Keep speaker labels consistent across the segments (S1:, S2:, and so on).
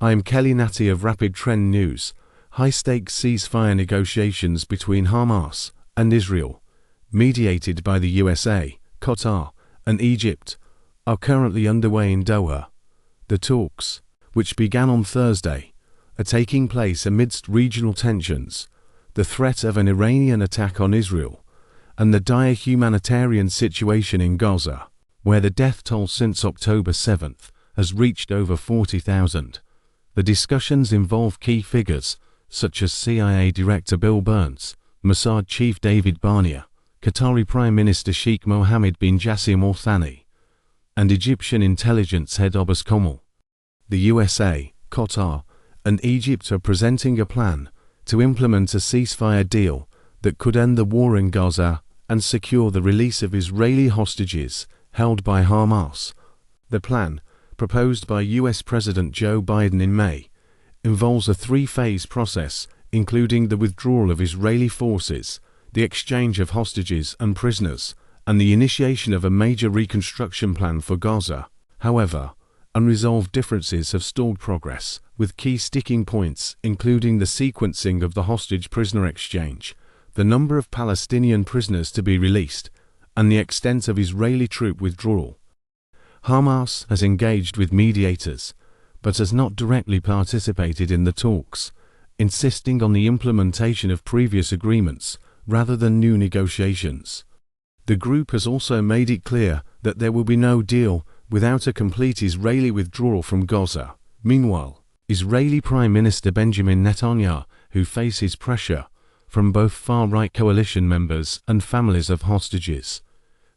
S1: I'm Kelly Natty of Rapid Trend News. High-stakes ceasefire negotiations between Hamas and Israel, mediated by the USA, Qatar, and Egypt, are currently underway in Doha. The talks, which began on Thursday, are taking place amidst regional tensions, the threat of an Iranian attack on Israel, and the dire humanitarian situation in Gaza, where the death toll since October 7th has reached over 40,000. The discussions involve key figures such as CIA Director Bill Burns, Mossad Chief David Barnea, Qatari Prime Minister Sheikh Mohammed bin Jassim Al Thani, and Egyptian intelligence head Abbas Kamel. The USA, Qatar, and Egypt are presenting a plan to implement a ceasefire deal that could end the war in Gaza and secure the release of Israeli hostages held by Hamas. The plan, proposed by US President Joe Biden in May, involves a three-phase process including the withdrawal of Israeli forces, the exchange of hostages and prisoners, and the initiation of a major reconstruction plan for Gaza. However, unresolved differences have stalled progress, with key sticking points including the sequencing of the hostage-prisoner exchange, the number of Palestinian prisoners to be released, and the extent of Israeli troop withdrawal. Hamas has engaged with mediators, but has not directly participated in the talks, insisting on the implementation of previous agreements rather than new negotiations. The group has also made it clear that there will be no deal without a complete Israeli withdrawal from Gaza. Meanwhile, Israeli Prime Minister Benjamin Netanyahu, who faces pressure from both far-right coalition members and families of hostages,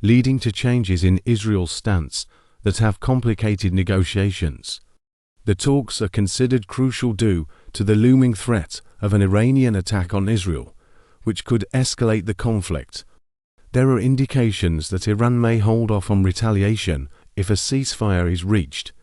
S1: leading to changes in Israel's stance that have complicated negotiations. The talks are considered crucial due to the looming threat of an Iranian attack on Israel, which could escalate the conflict. There are indications that Iran may hold off on retaliation if a ceasefire is reached,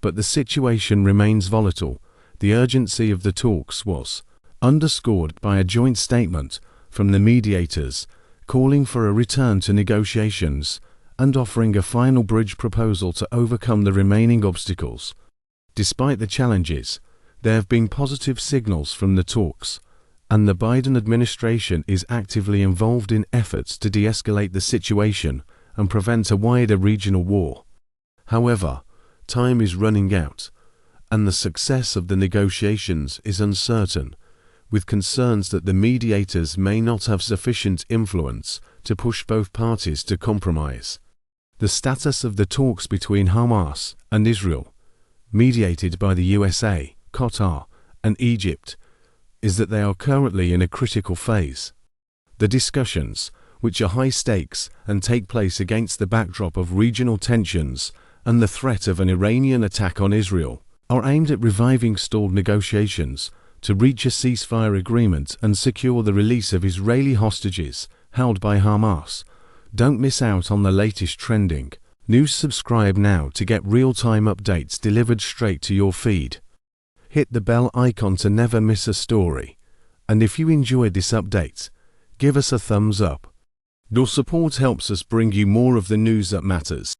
S1: but the situation remains volatile. The urgency of the talks was underscored by a joint statement from the mediators calling for a return to negotiations and offering a final bridge proposal to overcome the remaining obstacles. Despite the challenges, there have been positive signals from the talks, and the Biden administration is actively involved in efforts to de-escalate the situation and prevent a wider regional war. However, time is running out, and the success of the negotiations is uncertain, with concerns that the mediators may not have sufficient influence to push both parties to compromise. The status of the talks between Hamas and Israel, mediated by the USA, Qatar, and Egypt, is that they are currently in a critical phase. The discussions, which are high stakes and take place against the backdrop of regional tensions and the threat of an Iranian attack on Israel, are aimed at reviving stalled negotiations to reach a ceasefire agreement and secure the release of Israeli hostages held by Hamas. Don't miss out on the latest trending news. Subscribe now to get real-time updates delivered straight to your feed. Hit the bell icon to never miss a story. And if you enjoyed this update, give us a thumbs up. Your support helps us bring you more of the news that matters.